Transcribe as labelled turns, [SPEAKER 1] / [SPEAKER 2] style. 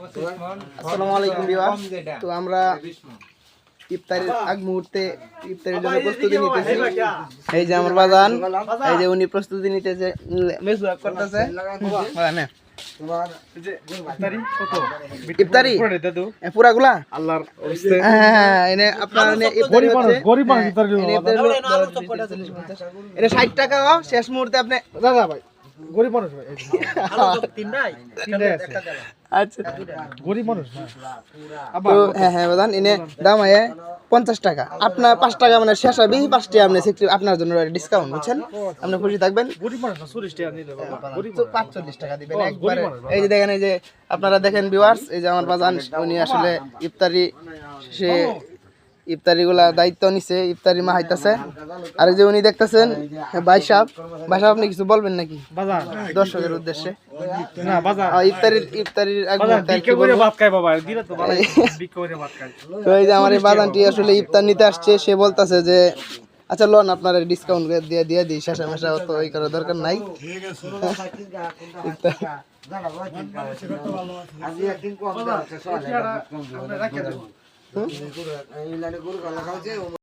[SPEAKER 1] আসসালামু আলাইকুম ভিউয়ার্স। তো আমরা ইফতারের আগ মুহূর্তে ইফতারের জন্য প্রস্তুতি নিতেছি। এই যে আমার বাজান, এই যে উনি প্রস্তুতি নিতেছে, মেসওয়াক করতেছে। হ্যাঁ ইফতারি পুরাগুলা আল্লাহর ওয়াস্তে। হ্যাঁ এনে আপনার ইফতারি হচ্ছে গরিব মানুষ ইফতারি এটা 60 টাকা শেষ মুহূর্তে আপনি দাদা ভাই গরিব মানুষ ভাই তিনটাই আছে। আচ্ছা গরিব মানুষ তো হ্যাঁ বাদান এনে দাম হয় 50 টাকা, আপনার 5 টাকা মানে শেষ হবে 5 টাকা আপনি আপনার জন্য ডিসকাউন্ট বুঝছেন, আপনি খুশি থাকবেন। গরিব মানুষ 40 টাকা নিলে বাবা গরিব তো 45 টাকা দিবেন একবারে। এই যে দেখেন, এই যে আপনারা দেখেন ভিউয়ার্স, এই যে আমার বাজান উনি আসলে ইফতারি সে ইফতারিগুলা দায়িত্ব নিছে, ইফতারি মাহাইতাছে। আর এই যে উনি দেখতেছেন ভাই সাহেব আপনি কিছু বলবেন নাকি বাজার দর্শকের উদ্দেশ্যে? না বাজার ইফতারির ভাত খায় বাবা, দিলে তো ভালো বিক্রি করে ভাত খায়। তো এই যে আমার এই বাজানটি আসলে ইফতার নিতে আসছে, সে বলতাছে যে আচ্ছা লোন আপনার ডিসকাউন্ট দিয়ে দিই, শেষে মেশা তো এই করার দরকার নাই। ঠিক আছে